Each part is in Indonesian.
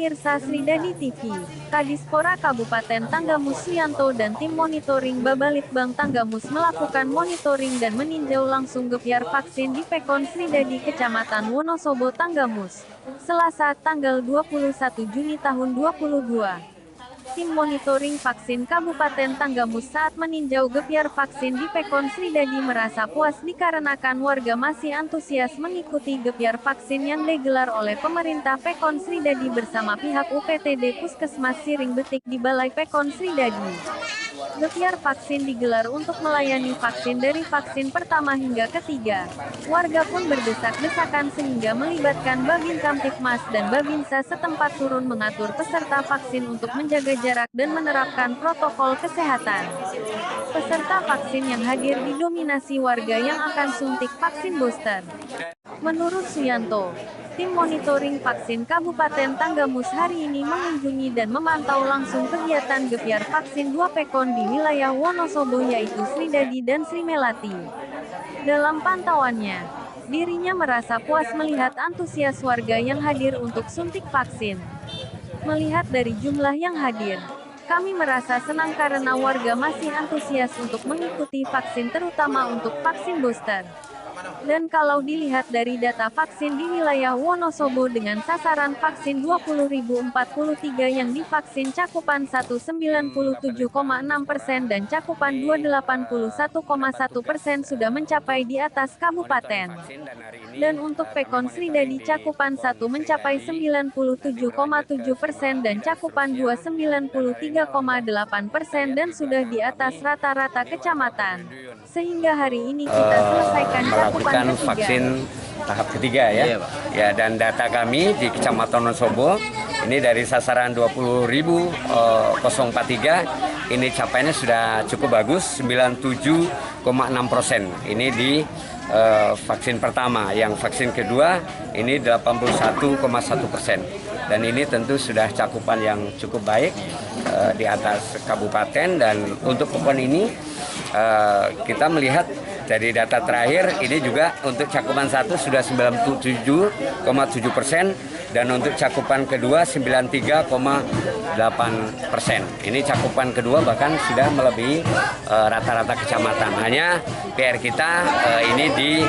Pemirsa Sridadi TV, Kadispora Kabupaten Tanggamus Suyanto dan tim monitoring Babalitbang Tanggamus melakukan monitoring dan meninjau langsung gebyar vaksin di Pekon Sridadi Kecamatan Wonosobo Tanggamus, Selasa tanggal 21 Juni tahun 2022. Tim monitoring vaksin Kabupaten Tanggamus saat meninjau gebyar vaksin di Pekon Sridadi merasa puas dikarenakan warga masih antusias mengikuti gebyar vaksin yang digelar oleh pemerintah Pekon Sridadi bersama pihak UPTD Puskesmas Siring Betik di Balai Pekon Sridadi. Gebyar vaksin digelar untuk melayani vaksin dari vaksin pertama hingga ketiga. Warga pun berdesak-desakan sehingga melibatkan Babin Kamtibmas dan Babinsa setempat turun mengatur peserta vaksin untuk menjaga jarak dan menerapkan protokol kesehatan. Peserta vaksin yang hadir didominasi warga yang akan suntik vaksin booster. Menurut Suyanto, tim monitoring vaksin Kabupaten Tanggamus hari ini mengunjungi dan memantau langsung kegiatan gebyar vaksin 2 Pekon di wilayah Wonosobo yaitu Sridadi dan Sri Melati. Dalam pantauannya, dirinya merasa puas melihat antusias warga yang hadir untuk suntik vaksin. Melihat dari jumlah yang hadir, kami merasa senang karena warga masih antusias untuk mengikuti vaksin terutama untuk vaksin booster. Dan kalau dilihat dari data vaksin di wilayah Wonosobo dengan sasaran vaksin 20.043 yang divaksin cakupan 197,6% dan cakupan 281,1% sudah mencapai di atas kabupaten. Dan untuk Pekon Sridadi cakupan 1 mencapai 97,7% dan cakupan 2 93,8% dan sudah di atas rata-rata kecamatan. Sehingga hari ini kita selesaikan cakupan vaksin tahap ketiga ya. Ya, dan data kami di Kecamatan Wonosobo ini dari sasaran 20.043 ini capaiannya sudah cukup bagus 97,6%. Ini di vaksin pertama, yang vaksin kedua ini 81,1%. Dan ini tentu sudah cakupan yang cukup baik di atas kabupaten. Dan untuk Pekon ini kita melihat dari data terakhir ini juga untuk cakupan 1 sudah 97,7% dan untuk cakupan kedua 93,8%. Ini cakupan kedua bahkan sudah melebihi rata-rata kecamatan. Hanya PR kita ini di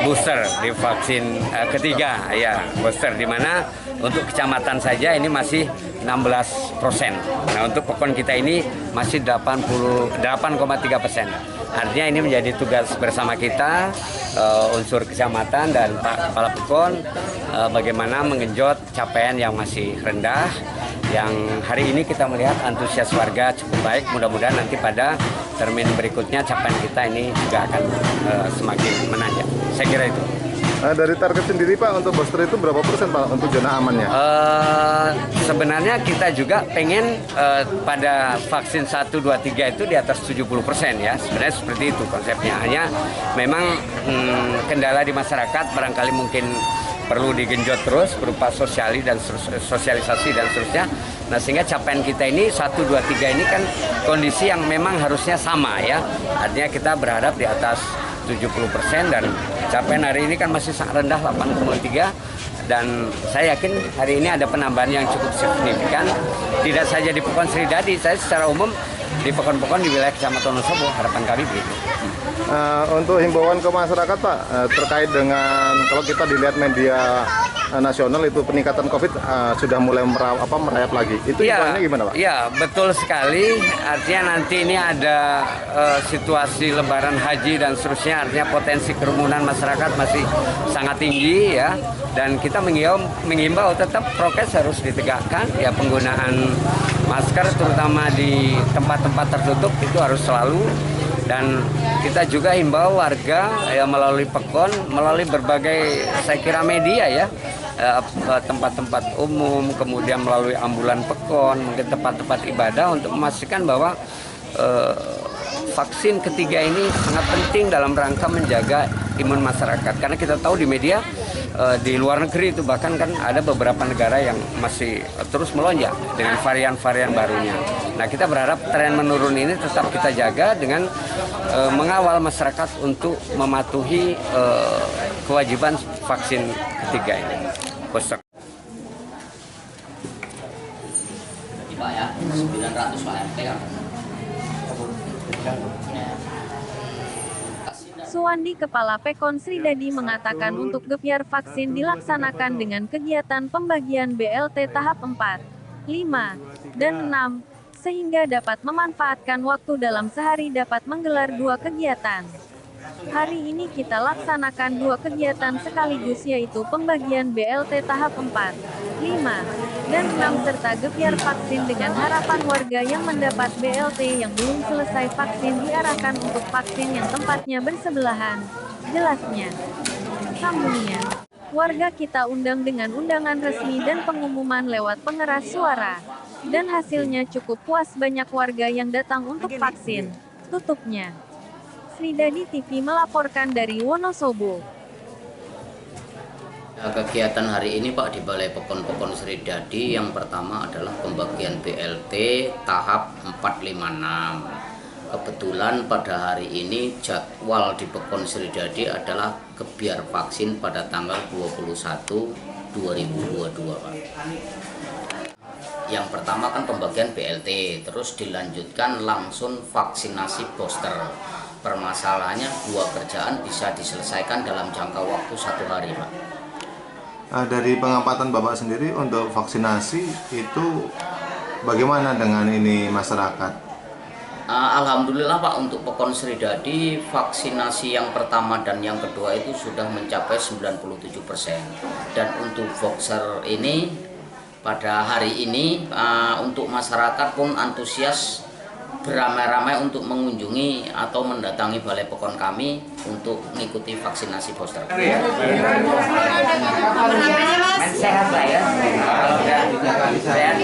booster, di vaksin ketiga ya, booster, di mana untuk kecamatan saja ini masih 16%. Nah, untuk Pekon kita ini masih 88,3%. Artinya ini menjadi tugas bersama kita, unsur kecamatan dan Pak Kepala Pekon, bagaimana mengenjot capaian yang masih rendah. Yang hari ini kita melihat antusias warga cukup baik, mudah-mudahan nanti pada termin berikutnya capaian kita ini juga akan semakin menanjak. Saya kira itu. Dari target sendiri Pak, untuk booster itu berapa persen Pak untuk zona amannya? Sebenarnya kita juga pengen pada vaksin 1, 2, 3 itu di atas 70% ya. Sebenarnya seperti itu konsepnya. Hanya memang kendala di masyarakat barangkali mungkin perlu digenjot terus berupa sosialisasi dan seterusnya. Nah, sehingga capaian kita ini 1, 2, 3 ini kan kondisi yang memang harusnya sama ya. Artinya kita berharap di atas 70% dan capaian hari ini kan masih sangat rendah 8,3, dan saya yakin hari ini ada penambahan yang cukup signifikan tidak saja di Pekon Sridadi, saya secara umum di Pekon-Pekon di wilayah Kecamatan Wonosobo. Harapan kami begitu. Untuk himbauan ke masyarakat Pak, terkait dengan kalau kita dilihat media nasional itu peningkatan COVID sudah mulai merayap lagi. Itu himbauannya gimana Pak? Ya, betul sekali. Artinya nanti ini ada situasi Lebaran Haji dan seterusnya. Artinya potensi kerumunan masyarakat masih sangat tinggi ya. Dan kita mengimbau tetap prokes harus ditegakkan. Ya, penggunaan masker terutama di tempat-tempat tertutup itu harus selalu. Dan kita juga himbau warga ya, melalui Pekon, melalui berbagai saya kira media ya, tempat-tempat umum, kemudian melalui ambulan Pekon, mungkin tempat-tempat ibadah untuk memastikan bahwa vaksin ketiga ini sangat penting dalam rangka menjaga imun masyarakat. Karena kita tahu di media di luar negeri itu bahkan kan ada beberapa negara yang masih terus melonjak dengan varian-varian barunya. Nah, kita berharap tren menurun ini tetap kita jaga dengan mengawal masyarakat untuk mematuhi kewajiban vaksin ketiga ini. 900 Pak RT kan. Suwandi Kepala Pekon Sridadi mengatakan untuk gebyar vaksin dilaksanakan dengan kegiatan pembagian BLT tahap 4, 5, dan 6, sehingga dapat memanfaatkan waktu dalam sehari dapat menggelar 2 kegiatan. Hari ini kita laksanakan 2 kegiatan sekaligus yaitu pembagian BLT tahap 4, 5, dan 6 serta gebyar vaksin dengan harapan warga yang mendapat BLT yang belum selesai vaksin diarahkan untuk vaksin yang tempatnya bersebelahan. Jelasnya. Sambungnya. Warga kita undang dengan undangan resmi dan pengumuman lewat pengeras suara. Dan hasilnya cukup puas banyak warga yang datang untuk vaksin. Tutupnya. Sridadi TV melaporkan dari Wonosobo. Kegiatan hari ini Pak di Balai Pekon Sridadi yang pertama adalah pembagian BLT tahap 456. Kebetulan pada hari ini jadwal di Pekon Sridadi adalah gebyar vaksin pada tanggal 21/2022 Pak. Yang pertama kan pembagian BLT, terus dilanjutkan langsung vaksinasi booster. Permasalahannya 2 kerjaan bisa diselesaikan dalam jangka waktu 1 hari Pak. Dari pengamatan Bapak sendiri untuk vaksinasi itu bagaimana dengan ini masyarakat? Alhamdulillah Pak, untuk Pekon Sridadi vaksinasi yang pertama dan yang kedua itu sudah mencapai 97%. Dan untuk Voxer ini pada hari ini untuk masyarakat pun antusias beramai-ramai untuk mengunjungi atau mendatangi Balai Pekon kami untuk mengikuti vaksinasi booster. Sehat lah ya. Kalau udah sehat.